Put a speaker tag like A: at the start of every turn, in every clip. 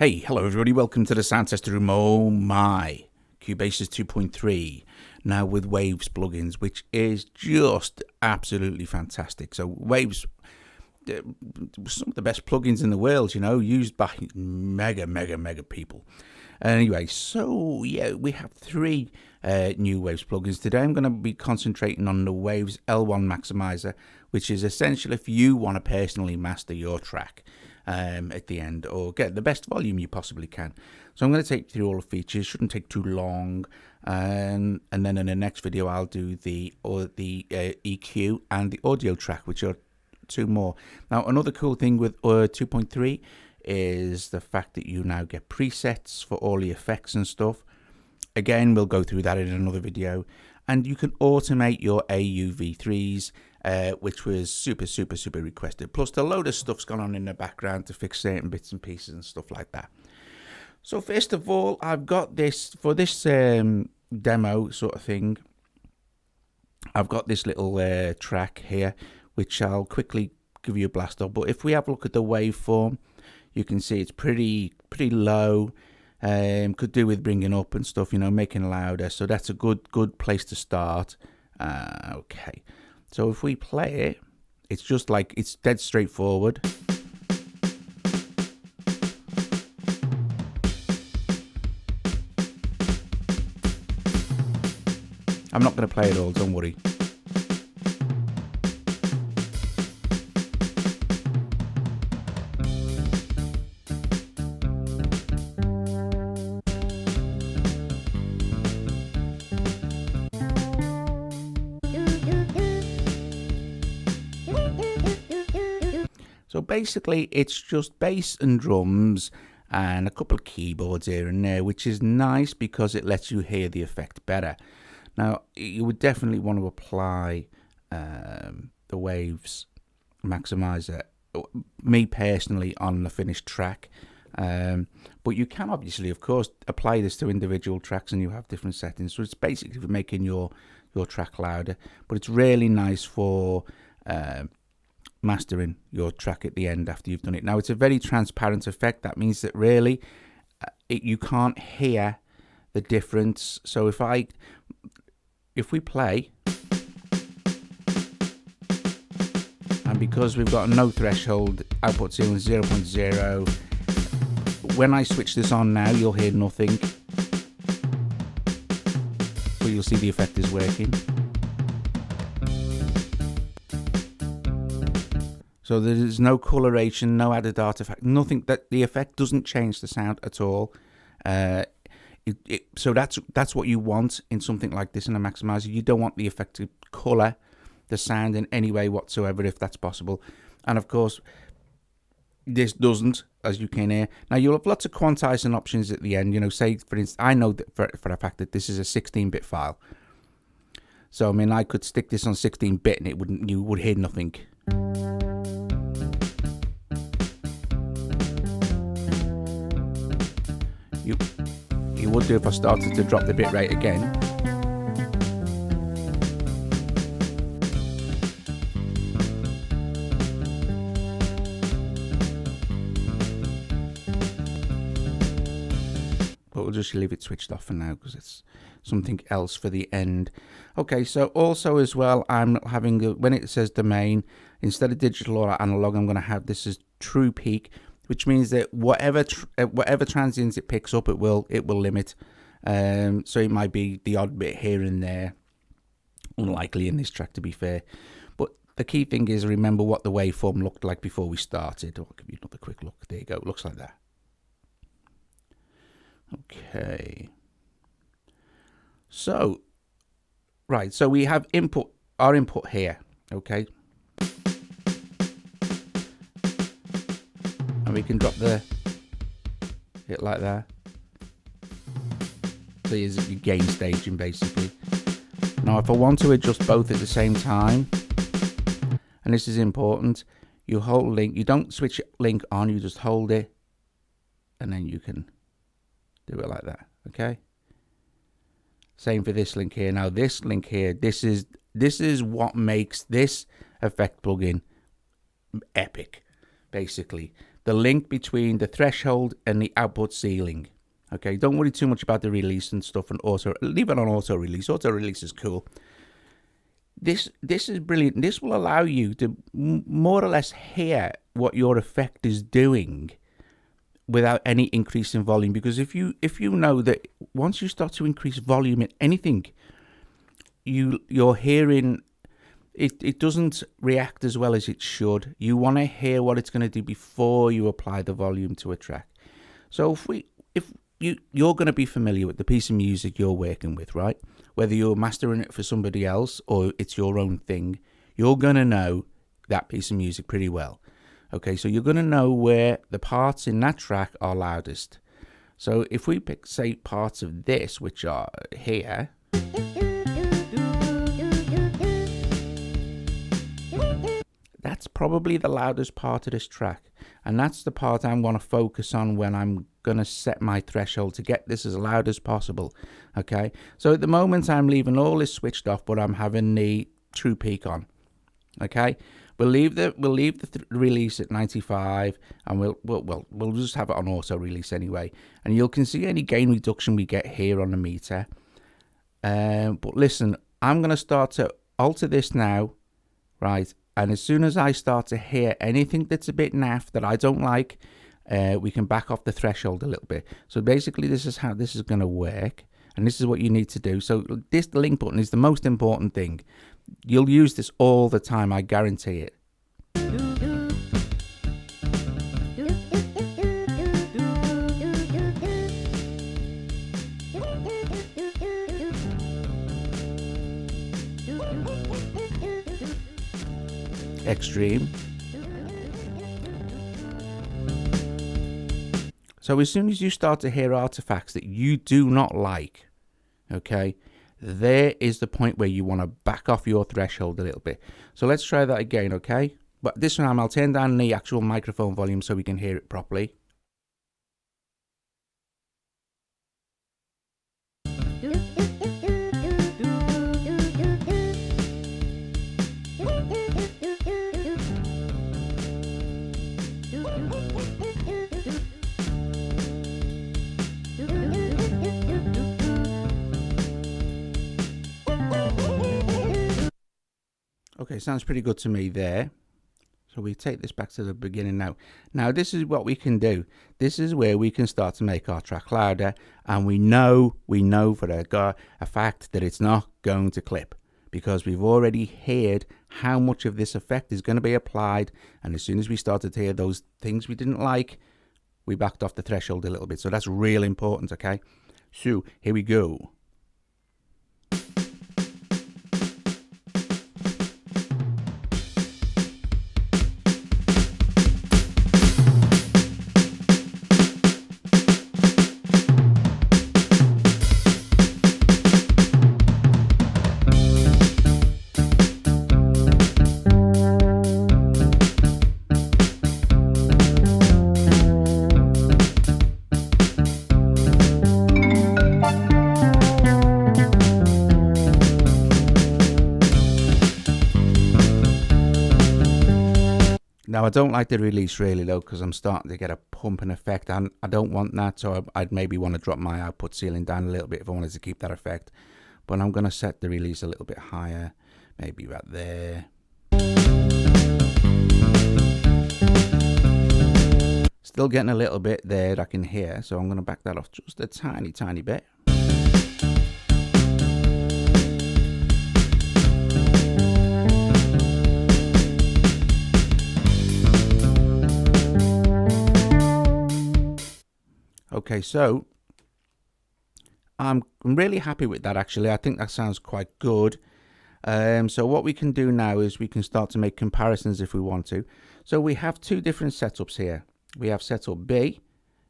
A: Hey, hello everybody, welcome to the sound tester room. Oh my, CUBASIS 2.3, now with Waves plugins, which is just absolutely fantastic. So Waves, some of the best plugins in the world, you know, used by mega people. Anyway, so yeah, we have three new Waves plugins. Today I'm going to be concentrating on the Waves L1 Maximizer, which is essential if you want to personally master your track at the end, or get the best volume you possibly can. So I'm going to take you through all the features. Shouldn't take too long, and then in the next video I'll do the EQ and the audio track, which are two more. Now another cool thing with 2.3 is the fact that you now get presets for all the effects and stuff. Again, we'll go through that in another video, and you can automate your AUV3s, which was super requested. Plus a load of stuff's gone on in the background to fix certain bits and pieces and stuff like that. So first of all, I've got this for this demo sort of thing. I've got this little track here, which I'll quickly give you a blast of. But if we have a look at the waveform, you can see it's pretty low. Could do with bringing up and stuff, you know, making louder. So that's a good place to start. Okay. So if we play it, it's just like, it's dead straightforward. I'm not going to play it all, don't worry. So basically it's just bass and drums and a couple of keyboards here and there, which is nice because it lets you hear the effect better. Now you would definitely want to apply the Waves Maximizer, me personally, on the finished track, but you can obviously of course apply this to individual tracks and you have different settings. So it's basically for making your track louder, but it's really nice for mastering your track at the end after you've done it. Now it's a very transparent effect. That means that really you can't hear the difference. So if we play, and because we've got a no threshold, output ceiling 0.0, when I switch this on now you'll hear nothing, but you'll see the effect is working. So there is no coloration, no added artifact, nothing. That the effect doesn't change the sound at all. So that's what you want in something like this in a maximizer. You don't want the effect to color the sound in any way whatsoever, if that's possible. And of course, this doesn't, as you can hear. Now you'll have lots of quantizing options at the end. You know, say for instance, I know that for a fact that this is a 16-bit file. So I mean, I could stick this on 16-bit and you would hear nothing. You would do if I started to drop the bit rate again. But we'll just leave it switched off for now because it's something else for the end. Okay, so also as well, I'm having when it says domain, instead of digital or analog, I'm going to have this as true peak, which means that whatever transients it picks up, it will limit. So it might be the odd bit here and there. Unlikely in this track, to be fair. But the key thing is remember what the waveform looked like before we started. I'll give you another quick look. There you go. It looks like that. Okay. So, right. So we have our input here. Okay. And we can drop it like that. So here's your gain staging basically. Now if I want to adjust both at the same time, and this is important, you hold link, you don't switch link on, you just hold it and then you can do it like that. Okay. Same for this link here. Now this link here, this is what makes this effect plugin epic. basically, the link between the threshold and the output ceiling. Okay, don't worry too much about the release and stuff, and leave it on auto release. Auto release is cool. This is brilliant. This will allow you to more or less hear what your effect is doing without any increase in volume, because if you know that once you start to increase volume in anything, you're hearing it doesn't react as well as it should. You want to hear what it's going to do before you apply the volume to a track. So if you're going to be familiar with the piece of music you're working with, right? Whether you're mastering it for somebody else or it's your own thing, you're going to know that piece of music pretty well. Okay, so you're going to know where the parts in that track are loudest. So if we pick, say, parts of this, which are here, that's probably the loudest part of this track. And that's the part I'm going to focus on when I'm going to set my threshold to get this as loud as possible. Okay, so at the moment I'm leaving all this switched off, but I'm having the true peak on. Okay, we'll leave the release at 95, and we'll just have it on auto release anyway. And you can see any gain reduction we get here on the meter. But listen, I'm going to start to alter this now, right? And as soon as I start to hear anything that's a bit naff that I don't like, we can back off the threshold a little bit. So basically, this is how this is going to work, and this is what you need to do. So this link button is the most important thing. You'll use this all the time, I guarantee it. Extreme. So as soon as you start to hear artifacts that you do not like, okay, there is the point where you want to back off your threshold a little bit. So let's try that again, okay? But this time I'll turn down the actual microphone volume so we can hear it properly. Okay, sounds pretty good to me there. So we take this back to the beginning now. Now this is what we can do. This is where we can start to make our track louder, and we know for a fact that it's not going to clip, because we've already heard how much of this effect is going to be applied, and as soon as we started to hear those things we didn't like, we backed off the threshold a little bit. So that's real important, okay? So here we go. Now, I don't like the release really though, because I'm starting to get a pumping effect, and I don't want that, so I'd maybe want to drop my output ceiling down a little bit if I wanted to keep that effect. But I'm going to set the release a little bit higher, maybe right there. Still getting a little bit there that I can hear, so I'm going to back that off just a tiny bit. Okay, so I'm really happy with that actually. I think that sounds quite good. So what we can do now is we can start to make comparisons if we want to. So we have two different setups here. We have setup B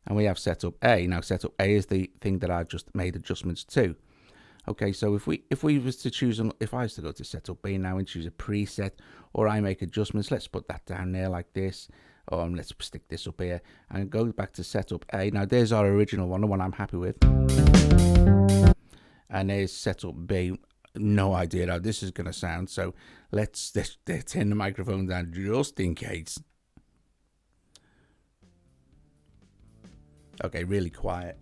A: and we have setup A. Now setup A is the thing that I've just made adjustments to. Okay, so if we was to choose, if I was to go to setup B now and choose a preset, or I make adjustments, let's put that down there like this. Let's stick this up here and go back to setup A. Now there's our original one, the one I'm happy with. And there's setup B. No idea how this is going to sound, so let's turn the microphone down just in case. Okay, really quiet.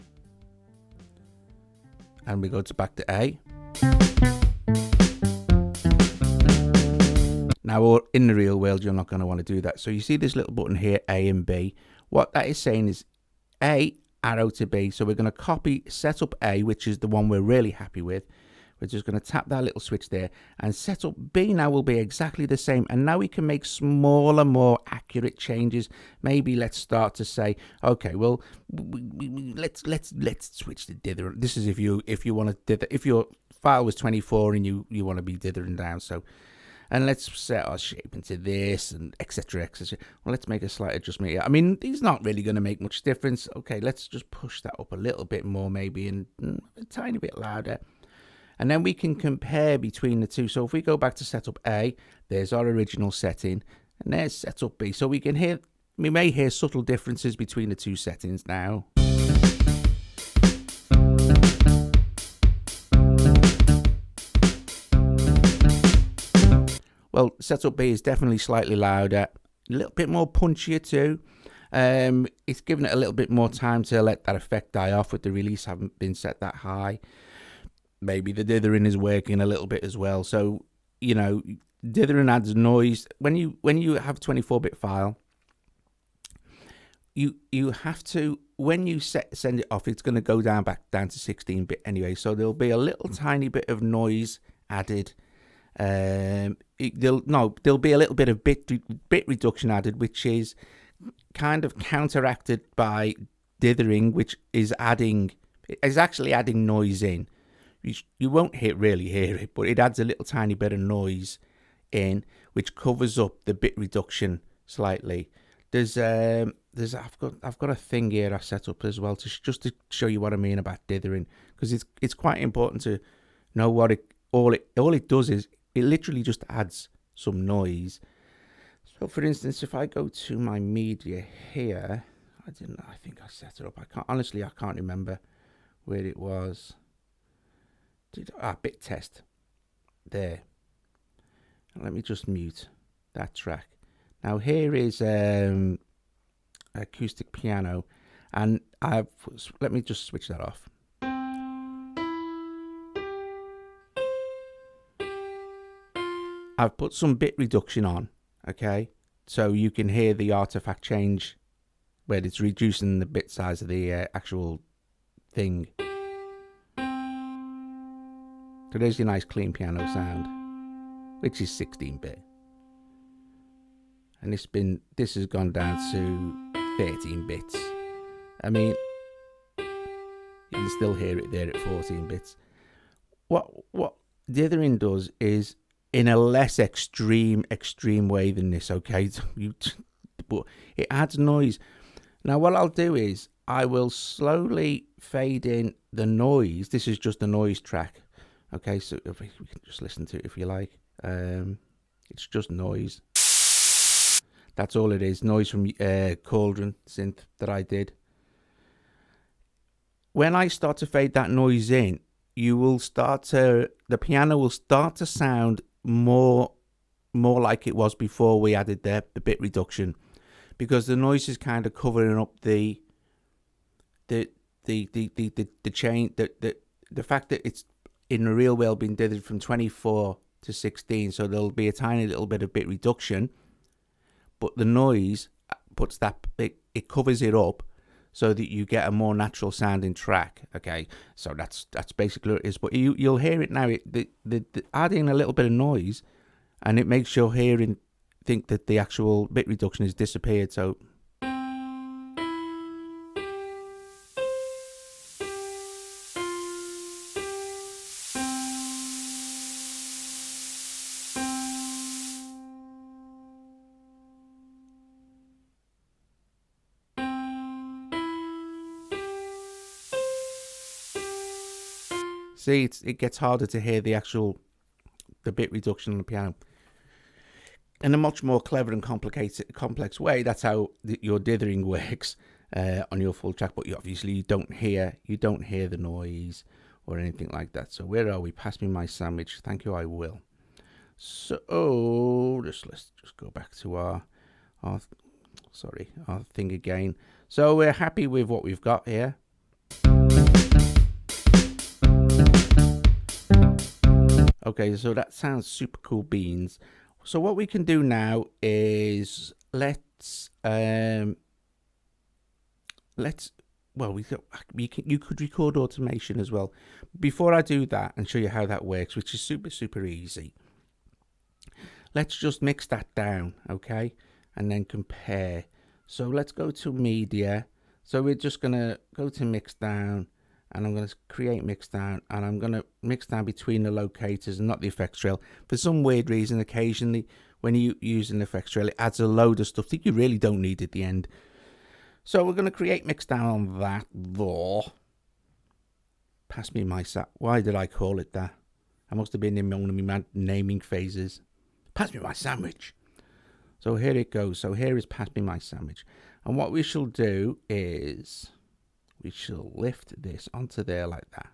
A: And we go back to A. Now, in the real world, you're not going to want to do that. So you see this little button here, A and B. What that is saying is A, arrow to B. So we're going to copy setup A, which is the one we're really happy with. We're just going to tap that little switch there, and setup B now will be exactly the same. And now we can make smaller, more accurate changes. Maybe let's start to say, okay, well, let's switch to dither. This is if you want to dither. If your file was 24 and you want to be dithering down, so. And let's set our shape into this, and etc. etc. Well, let's make a slight adjustment here. I mean, these not really going to make much difference. Okay, let's just push that up a little bit more, maybe, and a tiny bit louder. And then we can compare between the two. So if we go back to setup A, there's our original setting, and there's setup B. So we may hear subtle differences between the two settings now. Well, setup B is definitely slightly louder, a little bit more punchier too. It's given it a little bit more time to let that effect die off, with the release haven't been set that high. Maybe the dithering is working a little bit as well. So, you know, dithering adds noise. When you have a 24-bit file, you have to, when you send it off, it's going to go back down to 16-bit anyway. So there'll be a little tiny bit of noise added. There'll be a little bit of bit reduction added, which is kind of counteracted by dithering, which is actually adding noise in. You won't really hear it, but it adds a little tiny bit of noise in, which covers up the bit reduction slightly. I've got a thing here I set up as well just to show you what I mean about dithering, because it's quite important to know what all it does is it literally just adds some noise. So for instance, if I go to my media here, I think I set it up. I can't remember where it was. Bit test there. Let me just mute that track. Now here is acoustic piano, and let me just switch that off. I've put some bit reduction on, okay, so you can hear the artifact change where it's reducing the bit size of the actual thing. So there's your nice clean piano sound, which is 16-bit. And this has gone down to 13 bits. I mean, you can still hear it there at 14 bits. What dithering does is, in a less extreme way than this, okay? But it adds noise. Now what I'll do is I will slowly fade in the noise. This is just a noise track. Okay, so if we can just listen to it if you like. It's just noise. That's all it is. Noise from Cauldron synth that I did. When I start to fade that noise in, the piano will start to sound more like it was before we added the bit reduction, because the noise is kind of covering up the chain, the fact that it's in the real world been dithered from 24 to 16, so there'll be a tiny little bit of bit reduction, but the noise puts it covers it up so that you get a more natural sounding track. Okay, so that's basically what it is. But you'll hear it now. The adding a little bit of noise, and it makes your hearing think that the actual bit reduction has disappeared. So see, it gets harder to hear the bit reduction on the piano. In a much more clever and complex way, that's how your dithering works on your full track. But you don't hear the noise or anything like that. So where are we? Pass me my sandwich. Thank you, I will. So let's just go back to our thing again. So we're happy with what we've got here. Okay, so that sounds super cool beans. So what we can do now is you could record automation as well. Before I do that and show you how that works, which is super easy, let's just mix that down, okay, and then compare. So let's go to media. So we're just gonna go to mix down, and I'm gonna create mix down, and I'm gonna mix down between the locators and not the effects trail. For some weird reason, occasionally when you use an effects trail, it adds a load of stuff that you really don't need at the end. So we're going to create mix down on that there. Pass me my Why did I call it that? I must have been in one of my naming phases. Pass me my sandwich. So here it goes. So here is pass me my sandwich. And what we shall do is we shall lift this onto there like that.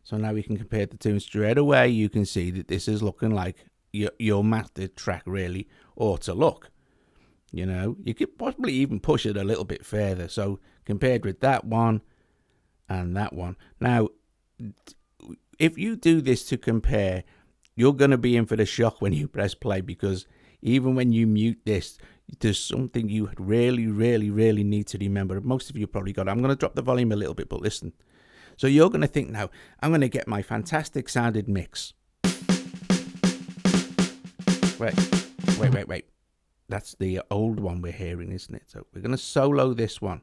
A: So now we can compare the two, and straight away you can see that this is looking like your mastered track really ought to look. You know, you could possibly even push it a little bit further. So compared with that one and that one. Now, if you do this to compare, you're going to be in for the shock when you press play, because even when you mute this, there's something you really need to remember. Most of you probably got it. I'm going to drop the volume a little bit, but listen. So you're going to think now, I'm going to get my fantastic sounded mix. Wait. That's the old one we're hearing, isn't it? So we're going to solo this one.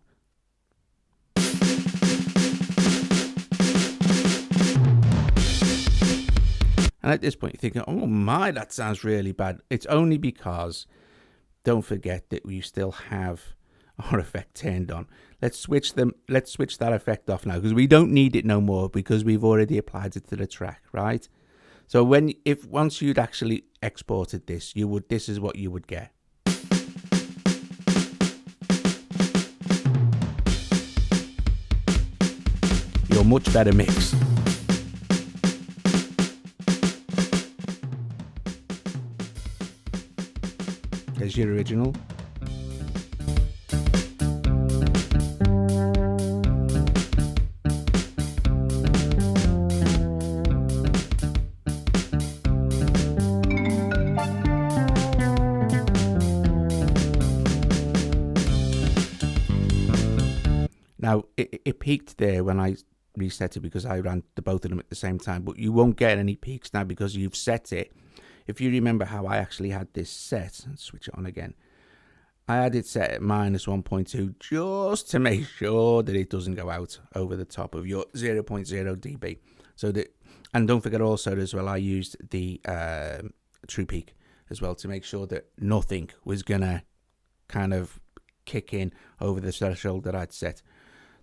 A: And at this point, you're thinking, oh my, that sounds really bad. It's only because, don't forget that we still have our effect turned on. Let's switch that effect off now, because we don't need it no more, because we've already applied it to the track, right? So once you'd actually exported this, this is what you would get. Your much better mix. There's your original. Now, it peaked there when I reset it, because I ran both of them at the same time, but you won't get any peaks now because you've set it. If you remember how I actually had this set, let's switch it on again. I had it set at -1.2 just to make sure that it doesn't go out over the top of your 0.0 dB. So that, and don't forget also as well, I used the true peak as well to make sure that nothing was gonna kind of kick in over the threshold that I'd set.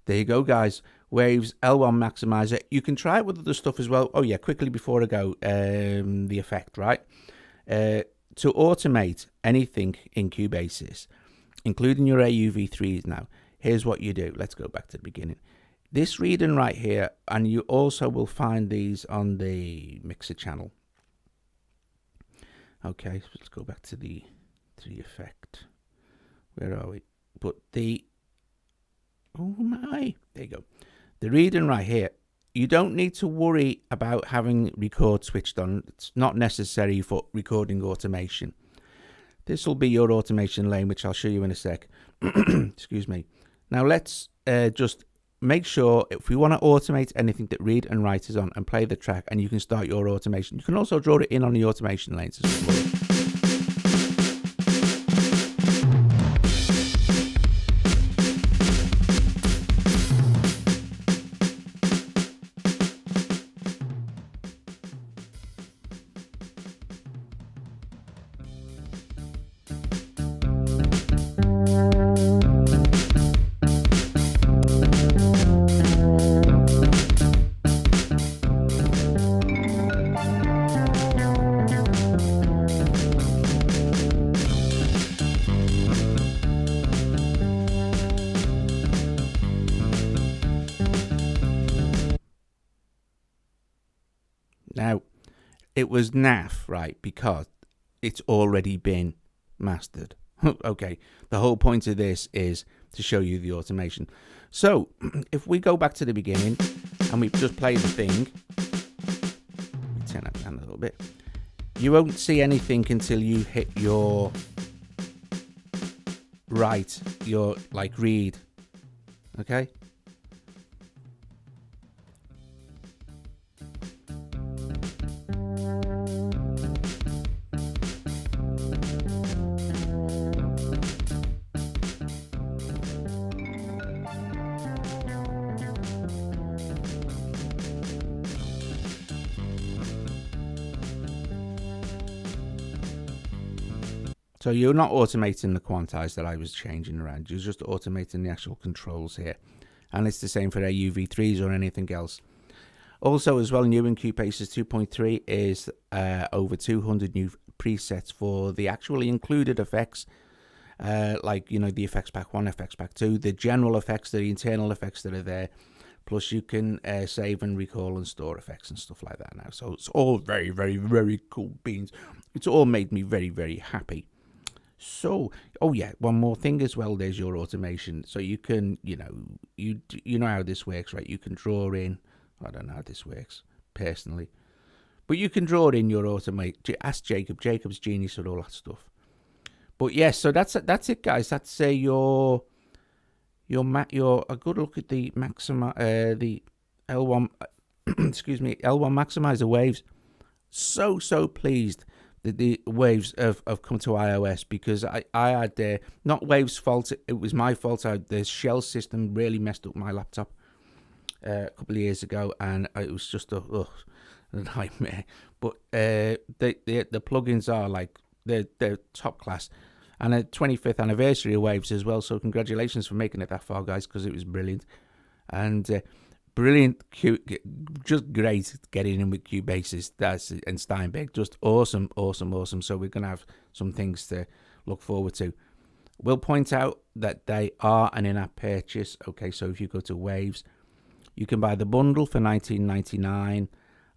A: There you go, guys. Waves L1 Maximizer. You can try it with other stuff as well. Oh yeah, quickly before I go, the effect, right? To automate anything in CUBASIS, including your AUV3s now, here's what you do. Let's go back to the beginning. This read and write here, and you also will find these on the mixer channel. Okay, so let's go back to the effect. Where are we? But oh my, there you go. The read and write here, you don't need to worry about having record switched on. It's not necessary for recording automation. This will be your automation lane, which I'll show you in a sec. Excuse me. Now let's just make sure, if we want to automate anything, that read and write is on, and play the track, and you can start your automation. You can also draw it in on the automation lanes as well. Now, it was naff, right, because it's already been mastered. Okay, the whole point of this is to show you the automation. So if we go back to the beginning and we just play the thing, turn that down a little bit, you won't see anything until you hit your read. Okay. So you're not automating the quantize that I was changing around. You're just automating the actual controls here. And it's the same for AUV3s or anything else. Also, as well, new in CUBASIS 2.3 is over 200 new presets for the actually included effects. Like, you know, the effects pack 1, effects pack 2, the general effects, the internal effects that are there. Plus, you can save and recall and store effects and stuff like that now. So it's all very, very, very cool beans. It's all made me very, very happy. So, oh yeah, one more thing as well. There's your automation. So you can, you know how this works, right? You can draw in. I don't know how this works personally, but you can draw in your automate. Ask Jacob. Jacob's genius at all that stuff. But yes, so that's it, guys. That's your a good look at the the L1 excuse me, L1 Maximizer waves. So pleased that the waves have come to iOS, because I had not Waves' fault, it was my fault. The shell system really messed up my laptop a couple of years ago, and it was just a nightmare. But the plugins are like they're top class. And a 25th anniversary of Waves as well, so congratulations for making it that far, guys, because it was brilliant. And brilliant, just great getting in with CUBASIS and Steinberg. Just awesome. So we're going to have some things to look forward to. We'll point out that they are an in-app purchase. Okay, so if you go to Waves, you can buy the bundle for $19.99,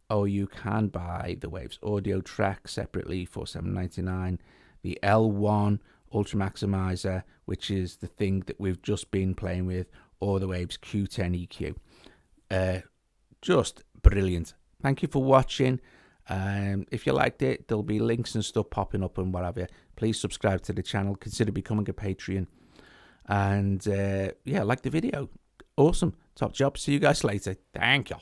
A: or you can buy the Waves audio track separately for $7.99. The L1 Ultramaximizer, which is the thing that we've just been playing with, or the Waves Q10 EQ. Just brilliant. Thank you for watching. If you liked it, there'll be links and stuff popping up and whatever. Please subscribe to the channel. Consider becoming a Patreon. And yeah, like the video. Awesome. Top job. See you guys later. Thank you.